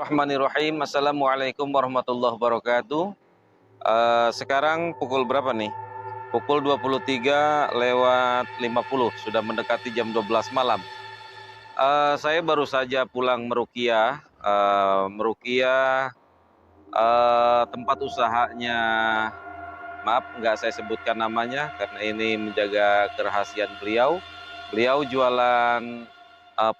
Bismillahirrahmanirrahim. Assalamualaikum warahmatullahi wabarakatuh. Sekarang pukul berapa nih? Pukul 23:50, sudah mendekati jam 12 malam. Saya baru saja pulang meruqyah, tempat usahanya, maaf nggak saya sebutkan namanya karena ini menjaga kerahasiaan beliau. Beliau jualan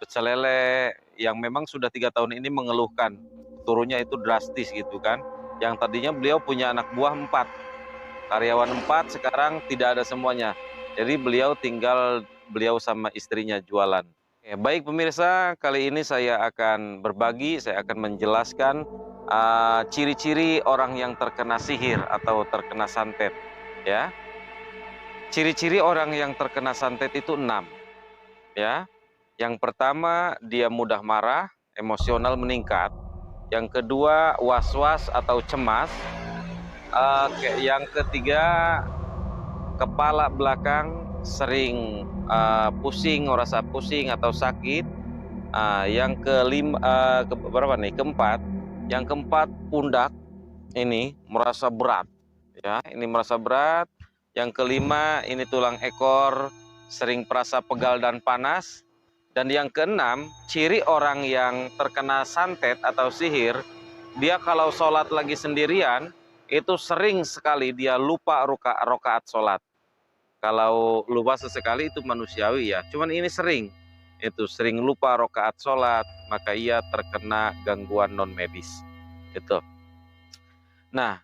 pecel lele yang memang sudah 3 tahun ini mengeluhkan turunnya itu drastis gitu kan. Yang tadinya beliau punya anak buah 4, karyawan 4, sekarang tidak ada semuanya. Jadi beliau sama istrinya jualan. Oke, baik pemirsa, kali ini saya akan berbagi, saya akan menjelaskan ciri-ciri orang yang terkena sihir atau terkena santet, ya. Ciri-ciri orang yang terkena santet itu 6, ya. Yang pertama, dia mudah marah, emosional meningkat. Yang kedua, was-was atau cemas. Yang ketiga, kepala belakang sering pusing, merasa pusing atau sakit. Yang keempat, pundak ini merasa berat, ya, ini merasa berat. Yang kelima, ini tulang ekor sering perasa pegal dan panas. Dan yang keenam, ciri orang yang terkena santet atau sihir, dia kalau sholat lagi sendirian, itu sering sekali dia lupa rokaat sholat. Kalau lupa sesekali itu manusiawi ya, cuman ini sering lupa rokaat sholat, maka ia terkena gangguan non medis. Itu. Nah,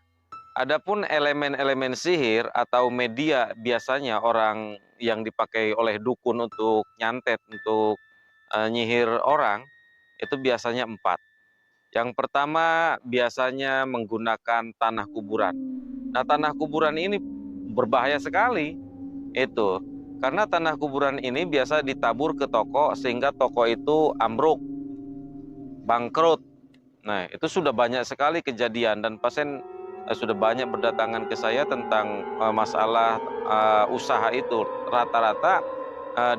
adapun elemen-elemen sihir atau media biasanya orang yang dipakai oleh dukun untuk nyantet, untuk nyihir orang, itu biasanya 4. Yang pertama biasanya menggunakan tanah kuburan. Nah, tanah kuburan ini berbahaya sekali itu, karena tanah kuburan ini biasa ditabur ke toko sehingga toko itu ambruk, bangkrut. Nah, itu sudah banyak sekali kejadian dan pasien sudah banyak berdatangan ke saya tentang masalah usaha itu. Rata-rata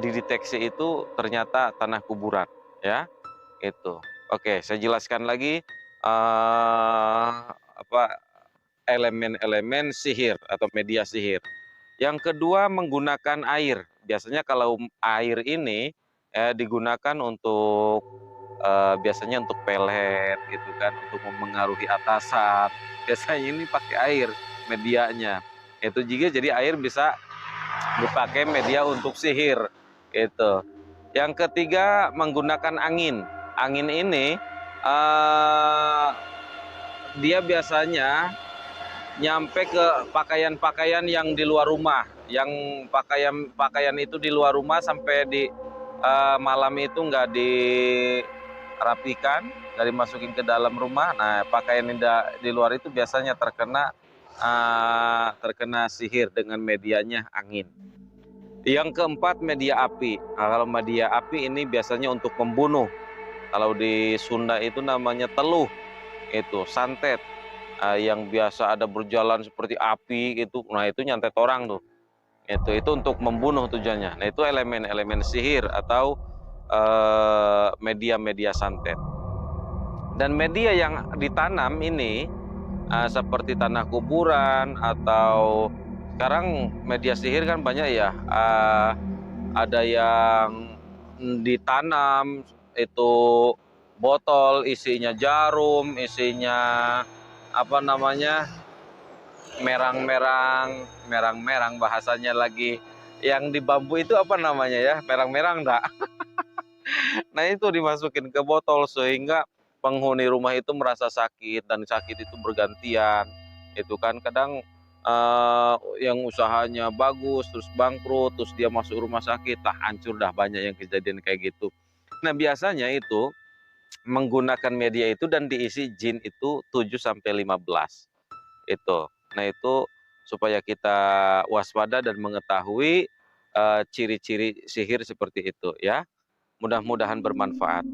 dideteksi itu ternyata tanah kuburan, ya. Itu. Oke, saya jelaskan lagi elemen-elemen sihir atau media sihir. Yang kedua, menggunakan air. Biasanya kalau air ini digunakan untuk biasanya untuk pelet gitu kan, untuk memengaruhi atasan. Biasanya ini pakai air medianya. Itu juga jadi air bisa dipakai media untuk sihir gitu. Yang ketiga, menggunakan angin. Angin ini dia biasanya nyampe ke pakaian-pakaian yang di luar rumah, yang pakaian itu di luar rumah sampai di malam itu nggak dirapikan, nggak dimasukin ke dalam rumah. Nah, pakaian di luar itu biasanya terkena sihir dengan medianya angin. Yang keempat, media api. Nah, kalau media api ini biasanya untuk membunuh. Kalau di Sunda itu namanya teluh, itu santet. Yang biasa ada berjalan seperti api gitu, nah itu nyantet orang tuh. Itu untuk membunuh tujuannya. Nah, itu elemen-elemen sihir atau media-media santet. Dan media yang ditanam ini seperti tanah kuburan atau sekarang media sihir kan banyak ya, ada yang ditanam itu botol isinya jarum, isinya merang-merang bahasanya lagi. Yang di bambu itu apa namanya ya, merang-merang enggak? Nah, itu dimasukin ke botol sehingga penghuni rumah itu merasa sakit, dan sakit itu bergantian. Itu kan kadang yang usahanya bagus terus bangkrut, terus dia masuk rumah sakit, hancur dah, banyak yang kejadian kayak gitu. Nah, biasanya itu menggunakan media itu dan diisi jin itu 7-15 itu. Nah, itu supaya kita waspada dan mengetahui ciri-ciri sihir seperti itu ya. Mudah-mudahan bermanfaat.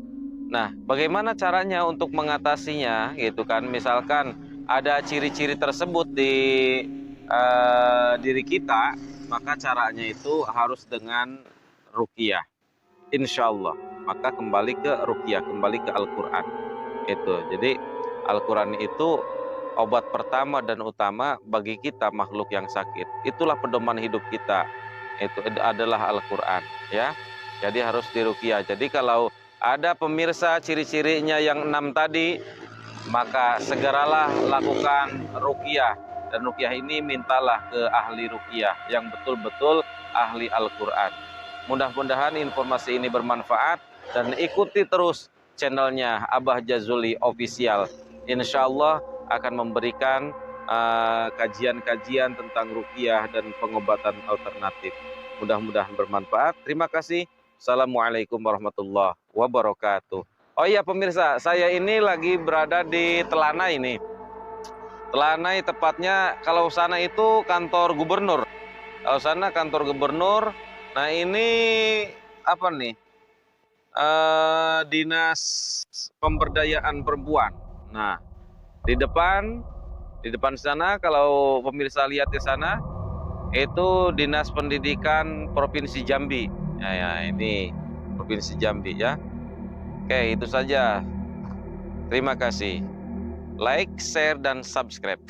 Nah, bagaimana caranya untuk mengatasinya gitu kan? Misalkan ada ciri-ciri tersebut di diri kita, maka caranya itu harus dengan ruqyah. Insya Allah, maka kembali ke ruqyah, kembali ke Al-Quran. Itu. Jadi Al-Quran itu obat pertama dan utama bagi kita makhluk yang sakit. Itulah pedoman hidup kita. Itu adalah Al-Quran, ya. Jadi harus diruqyah. Jadi kalau ada pemirsa ciri-cirinya yang 6 tadi, maka segeralah lakukan ruqyah. Dan ruqyah ini mintalah ke ahli ruqyah yang betul-betul ahli Al-Quran. Mudah-mudahan informasi ini bermanfaat dan ikuti terus channelnya Abah Jazuli Official. Insya Allah akan memberikan kajian-kajian tentang ruqyah dan pengobatan alternatif. Mudah-mudahan bermanfaat. Terima kasih. Assalamualaikum warahmatullahi wabarakatuh. Oh iya pemirsa, saya ini lagi berada di Telanai ini. Telanai tepatnya, kalau sana itu kantor gubernur. Kalau sana kantor gubernur. Nah ini apa nih? Dinas Pemberdayaan Perempuan. Nah, di depan sana kalau pemirsa lihat ke sana itu Dinas Pendidikan Provinsi Jambi. Ya, ini Provinsi Jambi ya. Oke, itu saja. Terima kasih. Like, share, dan subscribe.